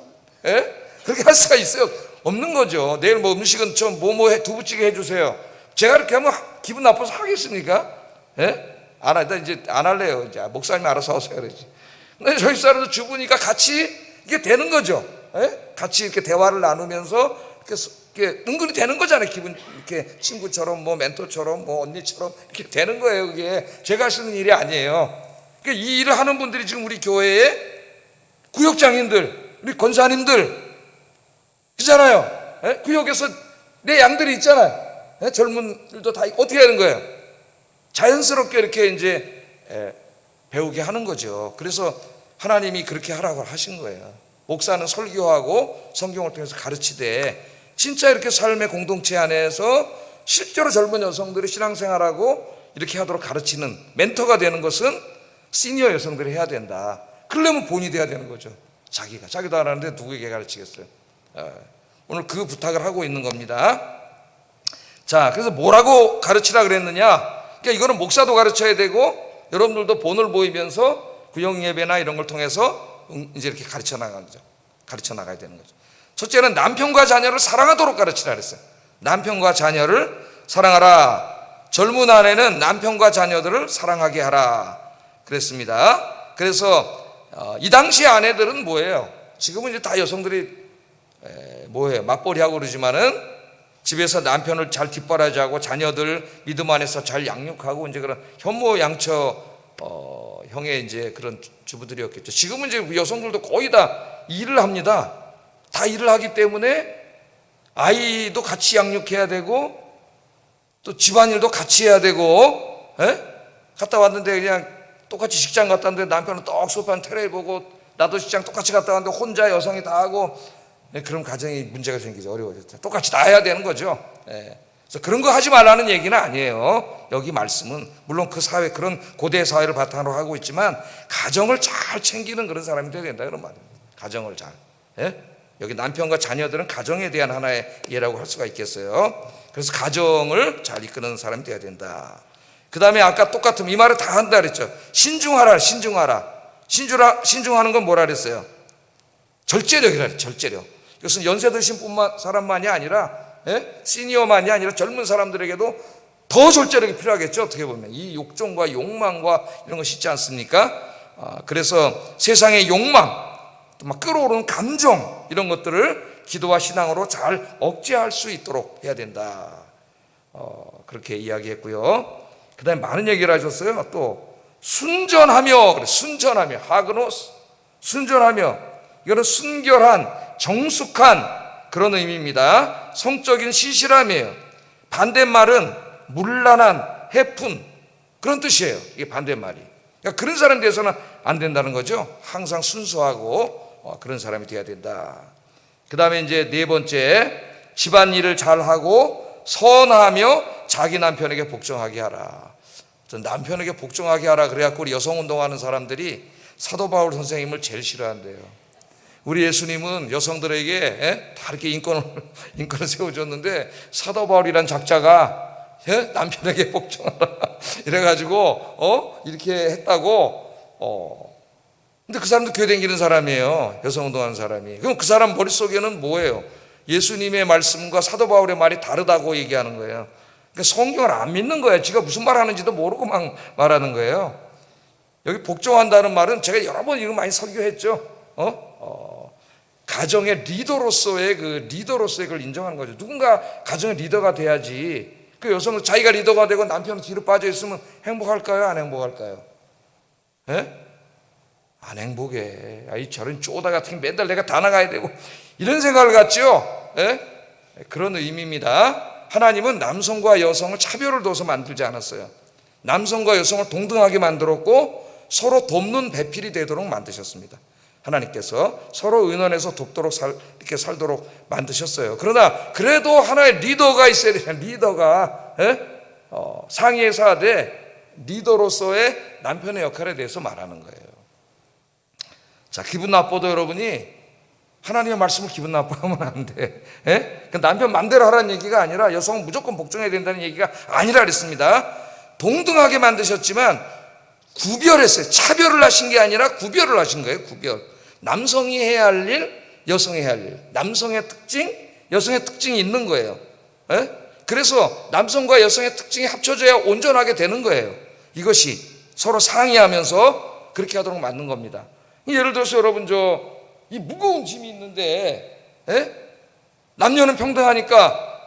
그렇게 할 수가 있어요? 없는 거죠. 내일 음식은 좀 두부찌개 해주세요. 제가 이렇게 하면 기분 나빠서 하겠습니까? 이제 안 할래요. 이제 목사님이 알아서 하세요 그러지. 근데 저희 사람도 주부니까 같이 이게 되는 거죠. 같이 이렇게 대화를 나누면서 이렇게 은근히 되는 거잖아요. 기분 이렇게 친구처럼 멘토처럼 언니처럼 이렇게 되는 거예요. 그게 제가 할 수 있는 일이 아니에요. 그러니까 이 일을 하는 분들이 지금 우리 교회의 구역장님들, 우리 권사님들 그잖아요. 구역에서 내 양들이 있잖아요. 젊은들도 다 어떻게 하는 거예요? 자연스럽게 이렇게 이제 배우게 하는 거죠. 그래서 하나님이 그렇게 하라고 하신 거예요. 목사는 설교하고 성경을 통해서 가르치되, 진짜 이렇게 삶의 공동체 안에서 실제로 젊은 여성들이 신앙생활하고 이렇게 하도록 가르치는 멘토가 되는 것은 시니어 여성들이 해야 된다. 그러려면 본이 돼야 되는 거죠. 자기도 안 하는데 누구에게 가르치겠어요? 오늘 그 부탁을 하고 있는 겁니다. 자, 그래서 뭐라고 가르치라 그랬느냐? 그러니까 이거는 목사도 가르쳐야 되고 여러분들도 본을 보이면서 구역 예배나 이런 걸 통해서 이제 이렇게 가르쳐 나가야 되는 거죠. 첫째는 남편과 자녀를 사랑하도록 가르치라 그랬어요. 남편과 자녀를 사랑하라. 젊은 아내는 남편과 자녀들을 사랑하게 하라 그랬습니다. 그래서 이 당시 아내들은 뭐예요? 지금은 이제 다 여성들이 뭐예요? 맞벌이하고 그러지만은 집에서 남편을 잘 뒷바라지하고 자녀들 믿음 안에서 잘 양육하고 이제 그런 현모 양처 형의 이제 그런 주부들이었겠죠. 지금은 이제 여성들도 거의 다 일을 합니다. 다 일을 하기 때문에 아이도 같이 양육해야 되고 또 집안일도 같이 해야 되고, 갔다 왔는데 그냥 똑같이 직장 갔다 왔는데 남편은 떡 소파는 테레비 보고 나도 직장 똑같이 갔다 왔는데 혼자 여성이 다 하고, 그럼 가정이 문제가 생기죠. 어려워졌죠. 똑같이 다 해야 되는 거죠. 그래서 그런 거 하지 말라는 얘기는 아니에요. 여기 말씀은 물론 그 사회, 그런 고대 사회를 바탕으로 하고 있지만 가정을 잘 챙기는 그런 사람이 되어야 된다 그런 말입니다. 가정을 잘. 여기 남편과 자녀들은 가정에 대한 하나의 예라고 할 수가 있겠어요. 그래서 가정을 잘 이끄는 사람이 되어야 된다. 그 다음에 아까 똑같은 이 말을 다 한다 그랬죠. 신중하라. 신중하는 건 뭐라 그랬어요? 절제력이라 그랬죠. 절제력. 이것은 연세 드신 사람만이 아니라 시니어만이 아니라 젊은 사람들에게도 더 절제력이 필요하겠죠. 어떻게 보면 이 욕정과 욕망과 이런 것이 있지 않습니까? 그래서 세상의 욕망, 막 끌어오르는 감정, 이런 것들을 기도와 신앙으로 잘 억제할 수 있도록 해야 된다. 그렇게 이야기했고요. 그 다음에 많은 얘기를 하셨어요. 또 순전하며, 순전하며, 하그노스, 순전하며, 이거는 순결한, 정숙한 그런 의미입니다. 성적인 신실함이에요. 반대말은 문란한, 해픈, 그런 뜻이에요. 이게 반대말이. 그러니까 그런 사람에 대해서는 안 된다는 거죠. 항상 순수하고 그런 사람이 돼야 된다. 그 다음에 이제 네 번째, 집안일을 잘하고 선하며 자기 남편에게 복종하게 하라. 남편에게 복종하게 하라 그래갖고 우리 여성운동하는 사람들이 사도 바울 선생님을 제일 싫어한대요. 우리 예수님은 여성들에게 다 이렇게 인권을 세워줬는데 사도 바울이란 작자가 남편에게 복종하라 이래가지고 이렇게 했다고. 근데 그 사람도 교회 다니는 사람이에요. 여성운동하는 사람이. 그럼 그 사람 머릿속에는 뭐예요? 예수님의 말씀과 사도 바울의 말이 다르다고 얘기하는 거예요. 그러니까 성경을 안 믿는 거예요. 지가 무슨 말 하는지도 모르고 막 말하는 거예요. 여기 복종한다는 말은 제가 여러 번 이거 많이 설교했죠. 가정의 리더로서의 그걸 인정하는 거죠. 누군가 가정의 리더가 돼야지. 그 여성은 자기가 리더가 되고 남편은 뒤로 빠져 있으면 행복할까요? 안 행복할까요? 안 행복해. 이 저런 쪼다 같은 게 맨날 내가 다 나가야 되고 이런 생각을 갖죠. 그런 의미입니다. 하나님은 남성과 여성을 차별을 둬서 만들지 않았어요. 남성과 여성을 동등하게 만들었고 서로 돕는 배필이 되도록 만드셨습니다. 하나님께서 서로 의논해서 돕도록 이렇게 살도록 만드셨어요. 그러나 그래도 하나의 리더가 있어야 돼요. 리더가 상의해서 하되 리더로서의 남편의 역할에 대해서 말하는 거예요. 자, 기분 나빠도 여러분이 하나님의 말씀을 기분 나빠하면 안 돼. 남편 맘대로 하라는 얘기가 아니라 여성은 무조건 복종해야 된다는 얘기가 아니라 그랬습니다. 동등하게 만드셨지만 구별했어요. 차별을 하신 게 아니라 구별을 하신 거예요. 구별. 남성이 해야 할 일, 여성이 해야 할 일. 남성의 특징, 여성의 특징이 있는 거예요. 그래서 남성과 여성의 특징이 합쳐져야 온전하게 되는 거예요. 이것이 서로 상의하면서 그렇게 하도록 만든 겁니다. 예를 들어서 여러분 이 무거운 짐이 있는데 남녀는 평등하니까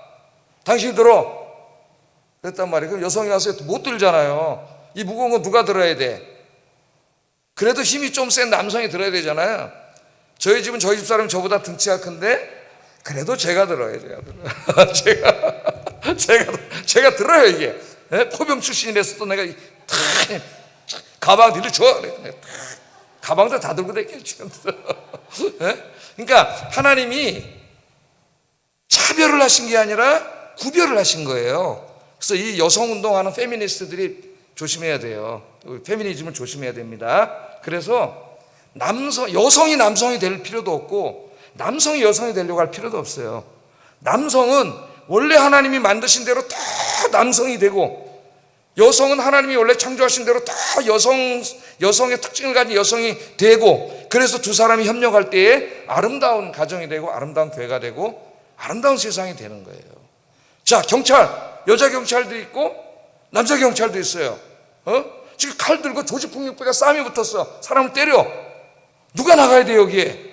당신이 들어 그랬단 말이에요. 그럼 여성이 와서 못 들잖아요. 이 무거운 건 누가 들어야 돼? 그래도 힘이 좀 센 남성이 들어야 되잖아요. 저희 집은 저희 집사람이 저보다 등치가 큰데 그래도 제가 들어요. 제가 들어요. 이게 포병 출신이라서도 내가 가방 뒤를 줘. 가방도 다 들고 다니겠죠. 그러니까 하나님이 차별을 하신 게 아니라 구별을 하신 거예요. 그래서 이 여성 운동하는 페미니스트들이 조심해야 돼요. 페미니즘을 조심해야 됩니다. 그래서 여성이 남성이 될 필요도 없고 남성이 여성이 되려고 할 필요도 없어요. 남성은 원래 하나님이 만드신 대로 다 남성이 되고, 여성은 하나님이 원래 창조하신 대로 다 여성의 특징을 가진 여성이 되고, 그래서 두 사람이 협력할 때에 아름다운 가정이 되고 아름다운 교회가 되고 아름다운 세상이 되는 거예요. 자, 경찰, 여자 경찰도 있고 남자 경찰도 있어요. 지금 칼 들고 조직폭력배가 싸움이 붙었어. 사람을 때려. 누가 나가야 돼 여기에?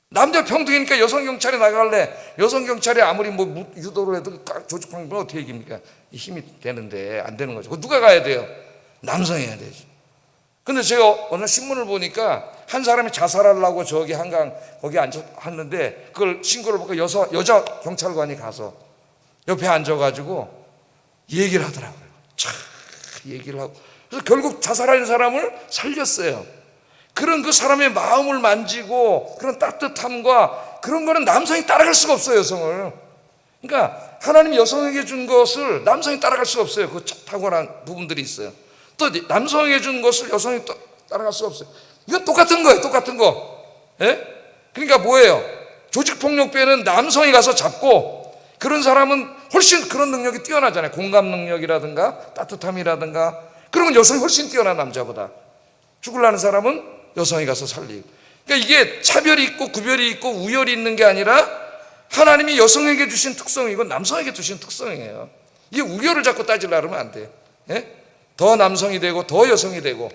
남자 평등이니까 여성 경찰이 나갈래. 여성 경찰이 아무리 뭐 유도를 해도 조직폭력배는 어떻게 이깁니까? 힘이 되는데 안 되는 거죠. 누가 가야 돼요? 남성이 해야 되죠. 근데 제가 어느 신문을 보니까 한 사람이 자살하려고 저기 한강 거기 앉았는데, 그걸 신고를 받고 여자 경찰관이 가서 옆에 앉아가지고 얘기를 하더라고요. 참 얘기를 하고, 그래서 결국 자살하는 사람을 살렸어요. 그런 그 사람의 마음을 만지고 그런 따뜻함과 그런 거는 남성이 따라갈 수가 없어요, 여성을. 그러니까 하나님이 여성에게 준 것을 남성이 따라갈 수가 없어요. 그 탁월한 부분들이 있어요. 또 남성에게 준 것을 여성이 따라갈 수가 없어요. 이건 똑같은 거예요, 똑같은 거. 예? 그러니까 뭐예요? 조직폭력배는 남성이 가서 잡고, 그런 사람은 훨씬 그런 능력이 뛰어나잖아요. 공감 능력이라든가 따뜻함이라든가 그런 건 여성이 훨씬 뛰어난 남자보다. 죽으려는 사람은 여성이 가서 살리고. 그러니까 이게 차별이 있고 구별이 있고 우열이 있는 게 아니라 하나님이 여성에게 주신 특성이고 남성에게 주신 특성이에요. 이게 우열을 자꾸 따지려고 하면 안 돼요. 예? 더 남성이 되고 더 여성이 되고,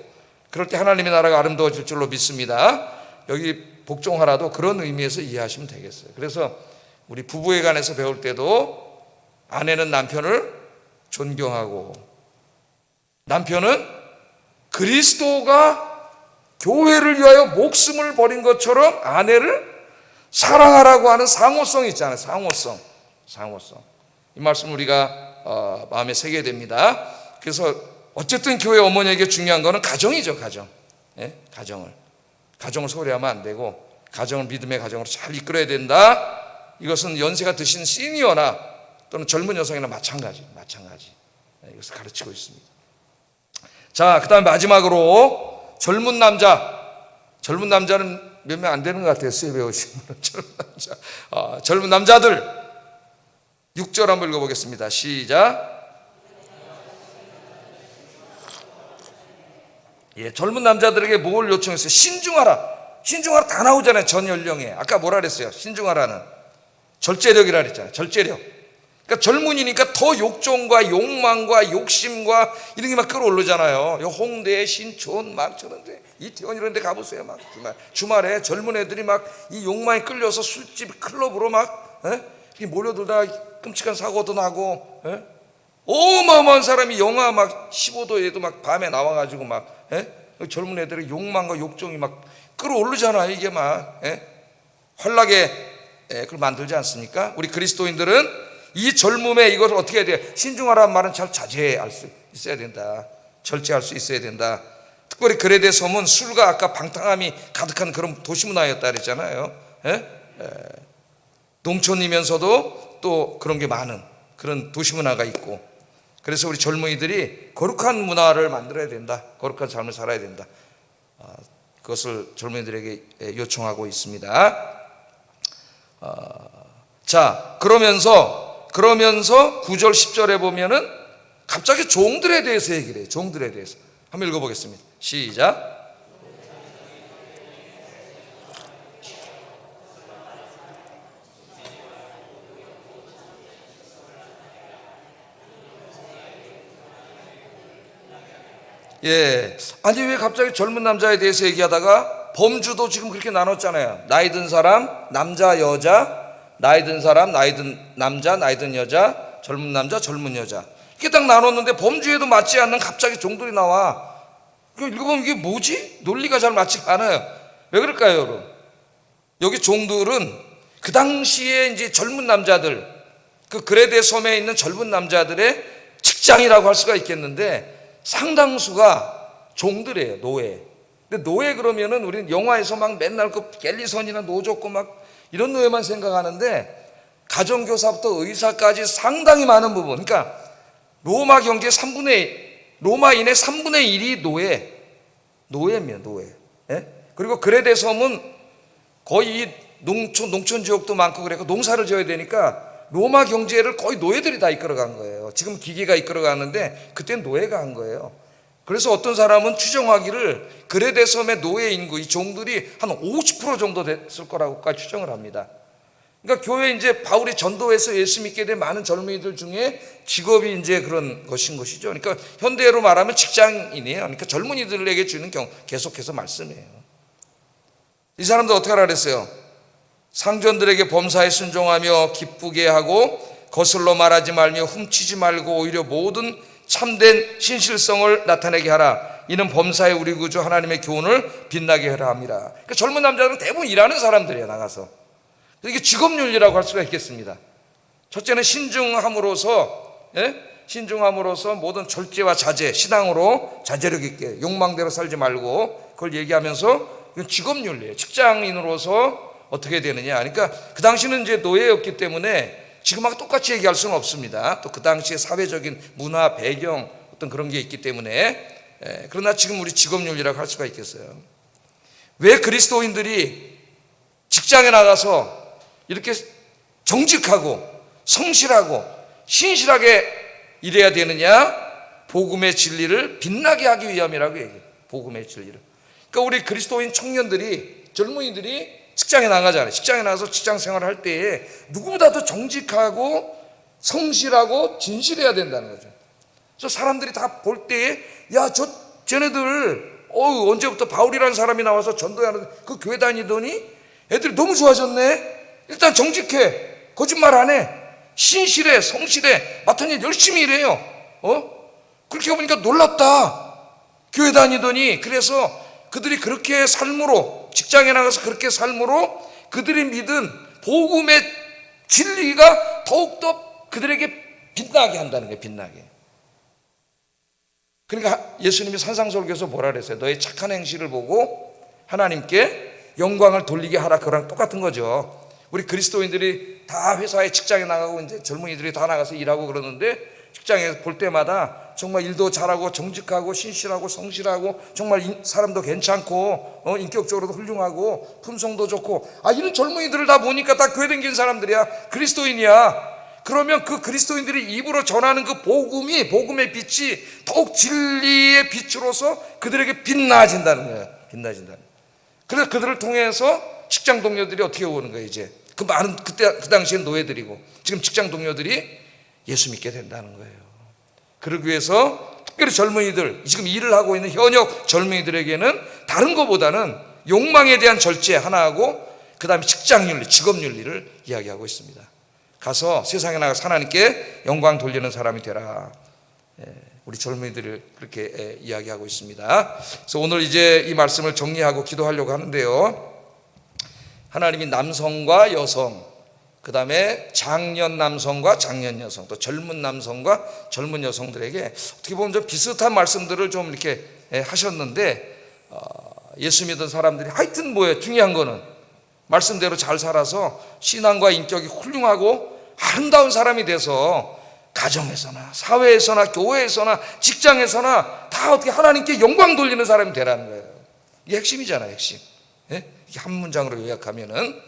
그럴 때 하나님의 나라가 아름다워질 줄로 믿습니다. 여기 복종하라도 그런 의미에서 이해하시면 되겠어요. 그래서 우리 부부에 관해서 배울 때도 아내는 남편을 존경하고, 남편은 그리스도가 교회를 위하여 목숨을 버린 것처럼 아내를 사랑하라고 하는 상호성이 있잖아요. 상호성. 이 말씀 우리가 마음에 새겨야 됩니다. 그래서 어쨌든 교회 어머니에게 중요한 거는 가정이죠. 가정. 예? 가정을 소홀히하면 안 되고 가정을 믿음의 가정으로 잘 이끌어야 된다. 이것은 연세가 드신 시니어나 또는 젊은 여성이나 마찬가지. 이것을 가르치고 있습니다. 자, 그 다음에 마지막으로 젊은 남자는 몇 명 안 되는 것 같아요. 수혜 배우신 분은. 젊은 남자들 6절 한번 읽어보겠습니다. 시작. 예, 젊은 남자들에게 뭘 요청했어요? 신중하라 다 나오잖아요. 전 연령에. 아까 뭐라 그랬어요? 신중하라는 절제력이라 그랬잖아요. 절제력. 그러니까 젊은이니까 더 욕정과 욕망과 욕심과 이런 게 막 끌어오르잖아요. 홍대, 신촌, 막 저런데, 이태원 이런 데 가보세요. 막 주말에 젊은 애들이 막 이 욕망에 끌려서 술집, 클럽으로 막 몰려들다가 끔찍한 사고도 나고, 어마어마한 사람이 영하 막 15도에도 막 밤에 나와가지고 막 젊은 애들의 욕망과 욕정이 막 끌어오르잖아요. 이게 막 환락에 그걸 만들지 않습니까? 우리 그리스도인들은 이 젊음에 이것을 어떻게 해야 돼요? 신중하라는 말은 잘 자제할 수 있어야 된다. 절제할 수 있어야 된다. 특별히 그레데 섬은 술과 아까 방탕함이 가득한 그런 도시문화였다 그랬잖아요. 농촌이면서도 또 그런 게 많은 그런 도시문화가 있고, 그래서 우리 젊은이들이 거룩한 문화를 만들어야 된다. 거룩한 삶을 살아야 된다. 그것을 젊은이들에게 요청하고 있습니다. 자, 그러면서 9절 10절에 보면은 갑자기 종들에 대해서 얘기를 해요. 종들에 대해서 한번 읽어보겠습니다. 시작. 예, 아니 왜 갑자기 젊은 남자에 대해서 얘기하다가 범주도 지금 그렇게 나눴잖아요. 나이 든 사람, 남자, 여자, 나이 든 사람, 나이 든 남자, 나이 든 여자, 젊은 남자, 젊은 여자, 이렇게 딱 나눴는데 범주에도 맞지 않는 갑자기 종들이 나와. 읽어보면 이게 뭐지? 논리가 잘 맞지가 않아요. 왜 그럴까요, 여러분? 여기 종들은 그 당시에 이제 젊은 남자들, 그 그레데 섬에 있는 젊은 남자들의 직장이라고 할 수가 있겠는데 상당수가 종들이에요. 노예. 근데 노예 그러면은 우리는 영화에서 막 맨날 그 갤리선이나 노조고 막 이런 노예만 생각하는데 가정교사부터 의사까지 상당히 많은 부분, 그러니까 로마 경제 3분의 로마인의 3분의 1이 노예입니다. 노예. 예? 그리고 그레데 섬은 거의 이 농촌 지역도 많고 그래서 농사를 지어야 되니까 로마 경제를 거의 노예들이 다 이끌어간 거예요. 지금 기계가 이끌어가는데 그때는 노예가 한 거예요. 그래서 어떤 사람은 추정하기를 그레데 섬의 노예 인구, 이 종들이 한 50% 정도 됐을 거라고까지 추정을 합니다. 그러니까 교회 이제 바울이 전도해서 예수 믿게 된 많은 젊은이들 중에 직업이 이제 그런 것인 것이죠. 그러니까 현대로 말하면 직장인이에요. 그러니까 젊은이들에게 주는 계속해서 말씀이에요. 이 사람들 어떻게 하라 그랬어요? 상전들에게 범사에 순종하며 기쁘게 하고 거슬러 말하지 말며 훔치지 말고 오히려 모든 참된 신실성을 나타내게 하라. 이는 범사에 우리 구주 하나님의 교훈을 빛나게 하라 합니다. 그러니까 젊은 남자들은 대부분 일하는 사람들이에요. 나가서. 이게 직업윤리라고 할 수가 있겠습니다. 첫째는 신중함으로써, 신중함으로써 모든 절제와 자제, 신앙으로 자제력 있게 욕망대로 살지 말고 그걸 얘기하면서 이건 직업윤리예요. 직장인으로서 어떻게 되느냐. 그러니까 그 당시는 이제 노예였기 때문에 지금하고 똑같이 얘기할 수는 없습니다. 또 그 당시의 사회적인 문화, 배경 어떤 그런 게 있기 때문에 그러나 지금 우리 직업윤리라고 할 수가 있겠어요. 왜 그리스도인들이 직장에 나가서 이렇게 정직하고 성실하고 신실하게 일해야 되느냐? 복음의 진리를 빛나게 하기 위함이라고 얘기해요. 복음의 진리를. 그러니까 우리 그리스도인 청년들이, 젊은이들이 직장에 나가잖아요. 직장에 나가서 직장 생활을 할 때에 누구보다도 정직하고 성실하고 진실해야 된다는 거죠. 그래서 사람들이 다 볼 때에 야, 쟤네들 언제부터 바울이라는 사람이 나와서 전도하는 그 교회 다니더니 애들이 너무 좋아졌네. 일단 정직해, 거짓말 안 해, 신실해, 성실해, 맡은 일 열심히 일해요. 그렇게 보니까 놀랍다. 교회 다니더니. 그래서 그들이 그렇게 삶으로, 직장에 나가서 그렇게 삶으로 그들이 믿은 복음의 진리가 더욱더 그들에게 빛나게 한다는 거예요. 빛나게. 그러니까 예수님이 산상설교에서 뭐라 그랬어요? 너의 착한 행실을 보고 하나님께 영광을 돌리게 하라. 그거랑 똑같은 거죠. 우리 그리스도인들이 다 회사에 직장에 나가고 이제 젊은이들이 다 나가서 일하고 그러는데 직장에서 볼 때마다 정말 일도 잘하고 정직하고 신실하고 성실하고 정말 사람도 괜찮고 인격적으로도 훌륭하고 품성도 좋고 이런 젊은이들을 다 보니까 다 교회 다니는 사람들이야. 그리스도인이야. 그러면 그 그리스도인들이 입으로 전하는 그 복음이, 복음의 빛이 더욱 진리의 빛으로서 그들에게 빛나진다는 거예요. 빛나진다는. 그래서 그들을 통해서 직장 동료들이 어떻게 오는 거예요? 이제 그 많은 그 당시엔 노예들이고 지금 직장 동료들이 예수 믿게 된다는 거예요. 그러기 위해서 특별히 젊은이들, 지금 일을 하고 있는 현역 젊은이들에게는 다른 것보다는 욕망에 대한 절제 하나하고 그 다음에 직장윤리, 직업윤리를 이야기하고 있습니다. 가서 세상에 나가서 하나님께 영광 돌리는 사람이 되라. 우리 젊은이들을 그렇게 이야기하고 있습니다. 그래서 오늘 이제 이 말씀을 정리하고 기도하려고 하는데요. 하나님이 남성과 여성, 그 다음에 장년 남성과 장년 여성, 또 젊은 남성과 젊은 여성들에게 어떻게 보면 좀 비슷한 말씀들을 좀 이렇게 하셨는데, 예수 믿은 사람들이 하여튼 뭐예요? 중요한 거는 말씀대로 잘 살아서 신앙과 인격이 훌륭하고 아름다운 사람이 돼서 가정에서나 사회에서나 교회에서나 직장에서나 다 어떻게 하나님께 영광 돌리는 사람이 되라는 거예요. 이게 핵심이잖아요. 핵심. 이게 한 문장으로 요약하면은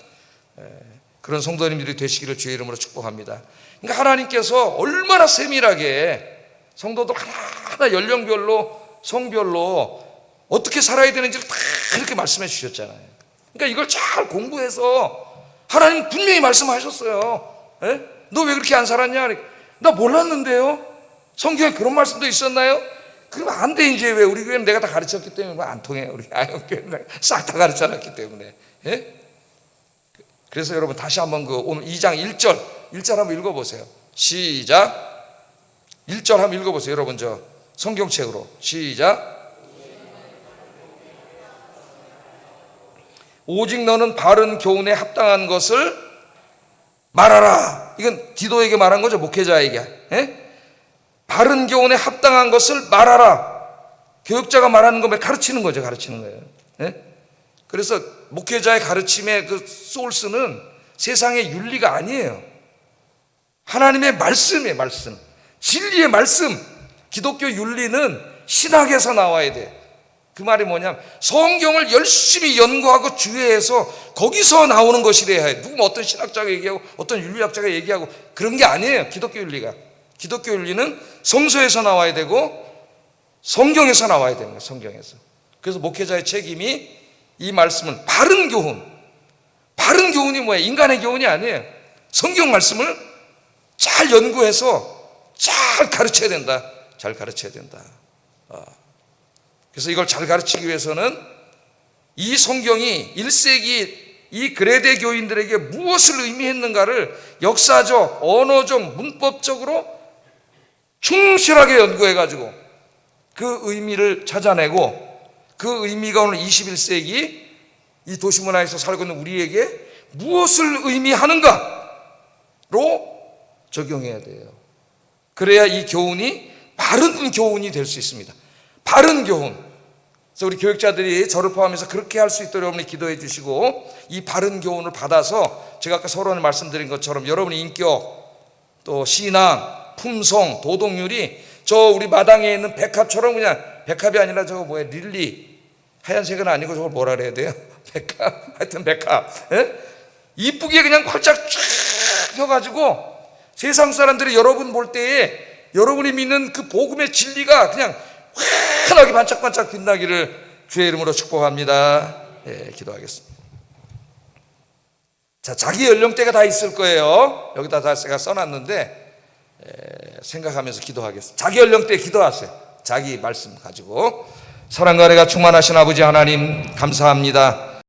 그런 성도님들이 되시기를 주의 이름으로 축복합니다. 그러니까 하나님께서 얼마나 세밀하게 성도들 하나하나 연령별로 성별로 어떻게 살아야 되는지를 다 이렇게 말씀해 주셨잖아요. 그러니까 이걸 잘 공부해서 하나님 분명히 말씀하셨어요. 너 왜 그렇게 안 살았냐? 나 몰랐는데요. 성경에 그런 말씀도 있었나요? 그러면 안 돼. 이제 왜 우리 교회는 내가 다 가르쳤기 때문에 안 통해. 우리 교회는 싹 다 가르쳐놨기 때문에. 그래서 여러분 다시 한번 그 오늘 2장 1절 한번 읽어보세요. 시작. 1절 한번 읽어보세요. 여러분 저 성경책으로 시작. 오직 너는 바른 교훈에 합당한 것을 말하라. 이건 디도에게 말한 거죠. 목회자에게. 바른 교훈에 합당한 것을 말하라. 교육자가 말하는 거면 가르치는 거죠. 가르치는 거예요. 예? 그래서 목회자의 가르침의 그 소스는 세상의 윤리가 아니에요. 하나님의 말씀이에요. 말씀, 진리의 말씀. 기독교 윤리는 신학에서 나와야 돼. 그 말이 뭐냐면 성경을 열심히 연구하고 주의해서 거기서 나오는 것이래야 해. 누구 어떤 신학자가 얘기하고 어떤 윤리학자가 얘기하고 그런 게 아니에요. 기독교 윤리가. 기독교 윤리는 성서에서 나와야 되고 성경에서 나와야 되는 거예요. 성경에서. 그래서 목회자의 책임이 이 말씀을 바른 교훈. 바른 교훈이 뭐예요? 인간의 교훈이 아니에요. 성경 말씀을 잘 연구해서 잘 가르쳐야 된다. 잘 가르쳐야 된다. 그래서 이걸 잘 가르치기 위해서는 이 성경이 1세기 이 그레데 교인들에게 무엇을 의미했는가를 역사적, 언어적, 문법적으로 충실하게 연구해가지고 그 의미를 찾아내고 그 의미가 오늘 21세기 이 도시문화에서 살고 있는 우리에게 무엇을 의미하는가로 적용해야 돼요. 그래야 이 교훈이 바른 교훈이 될 수 있습니다. 바른 교훈. 그래서 우리 교육자들이 저를 포함해서 그렇게 할 수 있도록 여러분이 기도해 주시고 이 바른 교훈을 받아서 제가 아까 서론에 말씀드린 것처럼 여러분의 인격, 또 신앙, 품성, 도덕률이 저 우리 마당에 있는 백합처럼 그냥 백합이 아니라 저거 뭐야 릴리 하얀색은 아니고 저걸 뭐라 그래야 돼요? 백합 하여튼 백합 이쁘게 그냥 활짝 쫙 펴가지고 세상 사람들이 여러분 볼 때에 여러분이 믿는 그 복음의 진리가 그냥 환하게 반짝반짝 빛나기를 주의 이름으로 축복합니다. 기도하겠습니다. 자, 자기 연령대가 다 있을 거예요. 여기다 다 제가 써놨는데 생각하면서 기도하겠습니다. 자기 연령대 기도하세요. 자기 말씀 가지고. 사랑과 은혜가 충만하신 아버지 하나님 감사합니다.